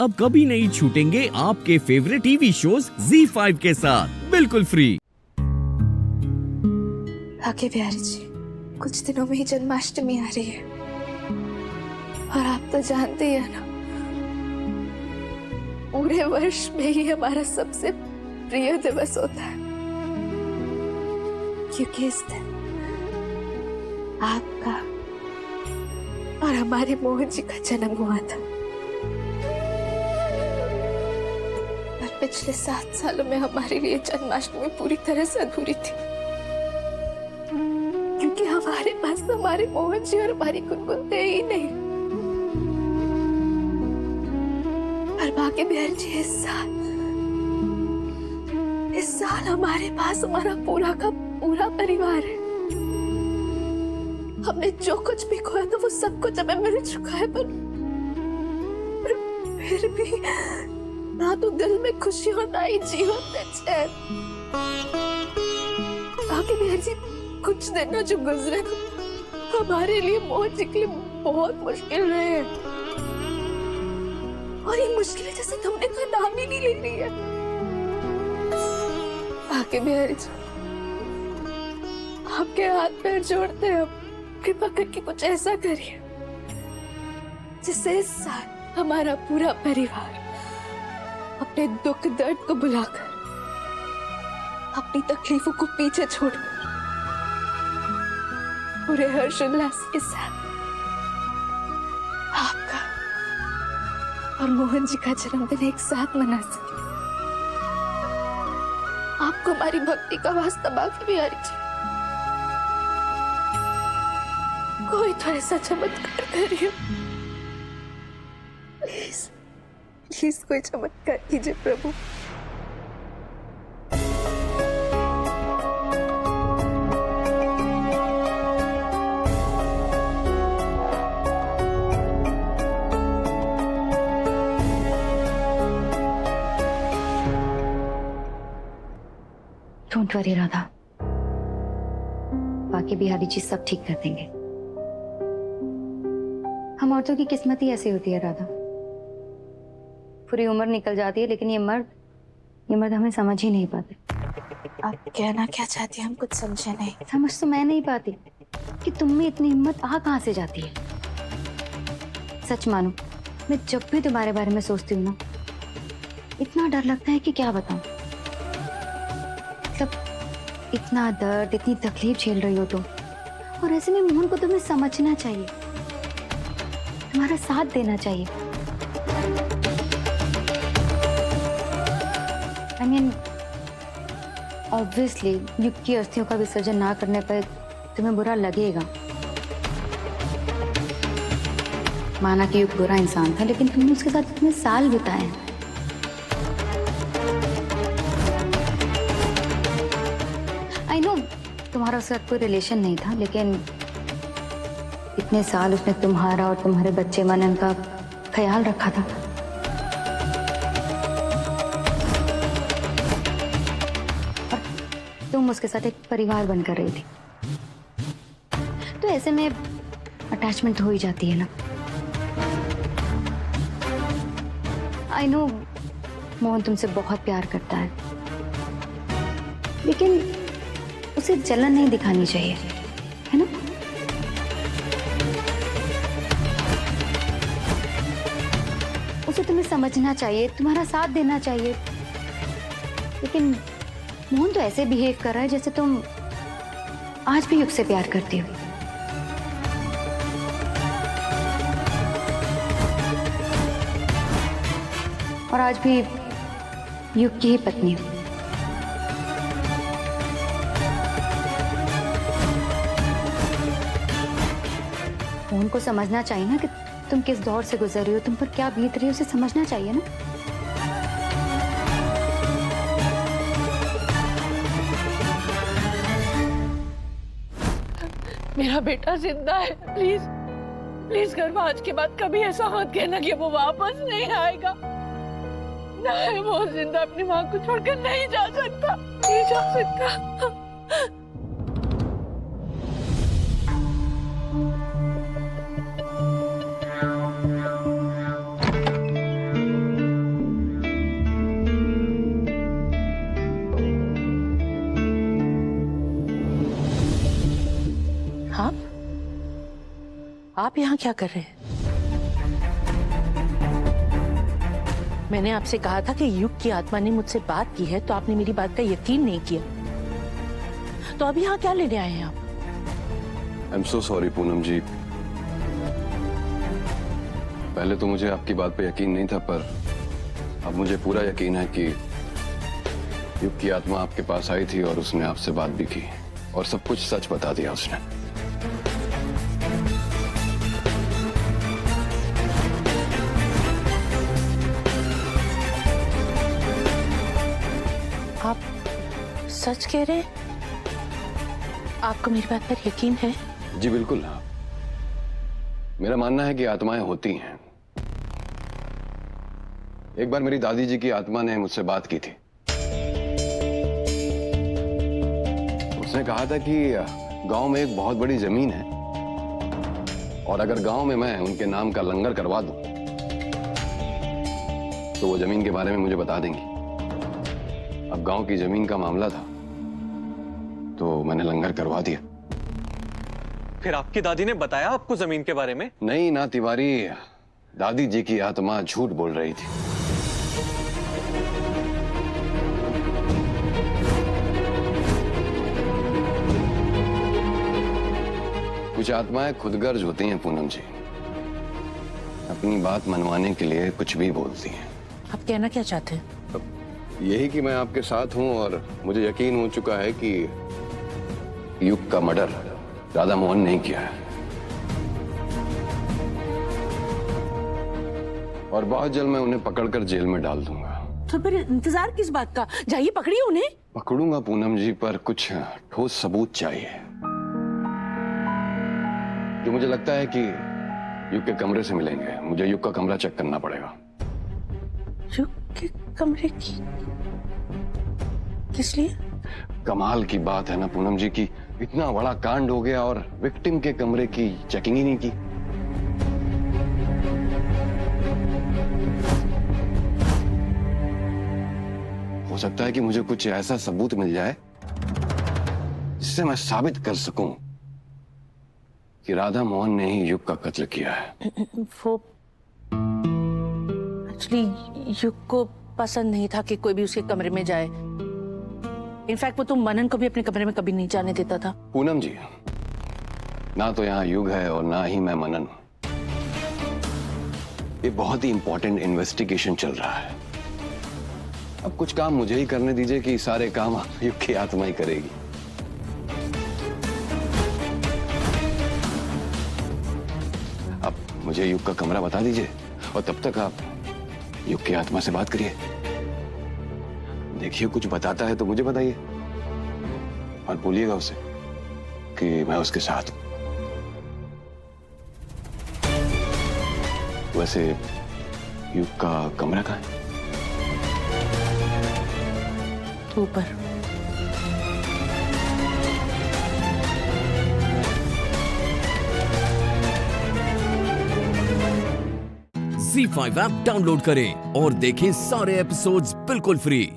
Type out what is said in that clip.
अब कभी नहीं छूटेंगे आपके फेवरेट टीवी शोज ZEE5 के साथ बिल्कुल फ्री। आगे बिहारी जी, कुछ दिनों में ही जन्माष्टमी आ रही है और आप तो जानते ही हैं ना, पूरे वर्ष में ही हमारा सबसे प्रिय दिवस होता है, क्योंकि इस दिन आपका और हमारे मोहन जी का जन्म हुआ था। पर पिछले 7 सालों में हमारे लिए जन्माष्टमी पूरी तरह से अधूरी थी, क्योंकि हमारे पास हमारे मोहन जी और हमारी गुनगुन थे ही नहीं। पर भाग्य बिहारी जी, इस साल हमारे पास हमारा पूरा का पूरा परिवार है। हमने जो कुछ भी खोया था वो सब कुछ हमें मिल चुका है, पर फिर भी ना तो दिल में खुशी हो, ना ही जीवन में चैन। भाग्य बिहारी जी, कुछ दिन जो गुजरे हमारे लिए मोहन जी के लिए बहुत मुश्किल रहे हैं, और ये मुश्किलें जैसे तुमने का नाम ही नहीं ले रही है। भाग्य बिहारी जी, आपके हाथ पैर जोड़ते हैं, कृपा करके कुछ ऐसा करिए जिससे इस साल हमारा पूरा परिवार अपने दुख दर्द को भुलाकर, अपनी तकलीफों को पीछे छोड़कर पूरे हर्ष उल्लास के साथ आपका और मोहन जी का जन्मदिन एक साथ मना सके। आपको हमारी भक्ति का वास्ता भाग्य बिहारी जी, कोई तो ऐसा चमत्कार करिए, प्लीज प्लीज कोई चमत्कार कीजिए प्रभु। डोंट वरी राधा, बाकी बिहारी जी सब ठीक कर देंगे। हम औरतों की किस्मत ही ऐसी होती है राधा, पूरी उम्र निकल जाती है, लेकिन ये मर्द हमें समझ ही नहीं पाते। आप कहना क्या चाहती हैं, हम कुछ समझे नहीं। समझ तो मैं नहीं पाती कि तुम में इतनी हिम्मत कहाँ से जाती है। सच मानो, मैं जब भी तुम्हारे बारे में सोचती हूँ ना, इतना डर लगता है कि क्या बताऊं। मतलब इतना दर्द, इतनी तकलीफ झेल रही हो तुम, और ऐसे में मोहन को तुम्हें समझना चाहिए, तुम्हारा साथ देना चाहिए। I mean, obviously, युग की अस्थियों का विसर्जन ना करने पर तुम्हें बुरा लगेगा। माना कि युग बुरा इंसान था, लेकिन तुमने उसके साथ इतने साल बिताए हैं। I know, तुम्हारा उसके साथ कोई रिलेशन नहीं था, लेकिन इतने साल उसने तुम्हारा और तुम्हारे बच्चे मनन का ख्याल रखा था। और तुम उसके साथ एक परिवार बनकर रही थी, तो ऐसे में अटैचमेंट हो ही जाती है ना। आई नो मोहन तुमसे बहुत प्यार करता है, लेकिन उसे जलन नहीं दिखानी चाहिए, है ना। उसे तुम्हें समझना चाहिए, तुम्हारा साथ देना चाहिए, लेकिन मोहन तो ऐसे बिहेव कर रहा है जैसे तुम आज भी युग से प्यार करती हो, और आज भी युग की ही पत्नी हो। मोहन को समझना चाहिए ना कि तुम किस दौर से गुजर रही हो, तुम पर क्या बीत रही हो, उसे समझना चाहिए ना। मेरा बेटा जिंदा है, प्लीज प्लीज गर्भपात के बाद कभी ऐसा मत कहना कि वो वापस नहीं आएगा। नहीं, वो जिंदा अपनी माँ को छोड़कर नहीं जा सकता, नहीं जा सकता। आप यहाँ क्या कर रहे हैं? मैंने आपसे कहा था कि युग की आत्मा ने मुझसे बात की है, तो आपने मेरी बात का यकीन नहीं किया। तो अब यहाँ क्या लेने आए हैं आप? I am so sorry Poonam ji. पहले तो मुझे आपकी बात पे यकीन नहीं था, पर अब मुझे पूरा यकीन है कि युग की आत्मा आपके पास आई थी और उसने आपसे बात भी की और सब कुछ सच बता दिया उसने। आप सच कह रहे हैं? आपको मेरी बात पर यकीन है? जी बिल्कुल। मेरा मानना है कि आत्माएं होती हैं। एक बार मेरी दादी जी की आत्मा ने मुझसे बात की थी। उसने कहा था कि गांव में एक बहुत बड़ी जमीन है और अगर गांव में मैं उनके नाम का लंगर करवा दूं तो वो जमीन के बारे में मुझे बता देंगी। अब गांव की जमीन का मामला था तो मैंने लंगर करवा दिया। फिर आपकी दादी ने बताया आपको जमीन के बारे में? नहीं ना तिवारी, दादी जी की आत्मा झूठ बोल रही थी। कुछ आत्माएं खुदगर्ज होती हैं पूनम जी, अपनी बात मनवाने के लिए कुछ भी बोलती हैं। आप कहना क्या चाहते हैं? यही कि मैं आपके साथ हूं और मुझे यकीन हो चुका है कि युग का मर्डर राधा मोहन नहीं किया है और बहुत जल्द मैं उन्हें पकड़कर जेल में डाल दूंगा। तो फिर इंतजार किस बात का? जाइए पकड़िए उन्हें। पकड़ूंगा पूनम जी, पर कुछ ठोस सबूत चाहिए जो मुझे लगता है कि युग के कमरे से मिलेंगे। मुझे युग का कमरा चेक करना पड़ेगा। युग के कमरे की? किस लिए? कमाल की बात है ना पूनम जी की इतना बड़ा कांड हो गया और विक्टिम के कमरे की चेकिंग ही नहीं की। हो सकता है कि मुझे कुछ ऐसा सबूत मिल जाए जिससे मैं साबित कर सकूं कि राधा मोहन ने ही युग का कत्ल किया है। वो एक्चुअली युग को पसंद नहीं था कि कोई भी उसके कमरे में जाए। इनफैक्ट वो तो मनन को भी अपने कमरे में कभी नहीं जाने देता था। पूनम जी, ना तो यहाँ युग है और ना ही मैं मनन। ये बहुत ही इंपॉर्टेंट इन्वेस्टिगेशन चल रहा है। अब कुछ काम मुझे ही करने दीजिए कि सारे काम युग की आत्मा ही करेगी। अब मुझे युग का कमरा बता दीजिए और तब तक आप युग की आत्मा से बात करिए। देखिए कुछ बताता है तो मुझे बताइए और बोलिएगा उसे कि मैं उसके साथ हूं। वैसे युग का कमरा कहाँ है? ऊपर। Z5 ऐप डाउनलोड करें और देखें सारे एपिसोड्स बिल्कुल फ्री।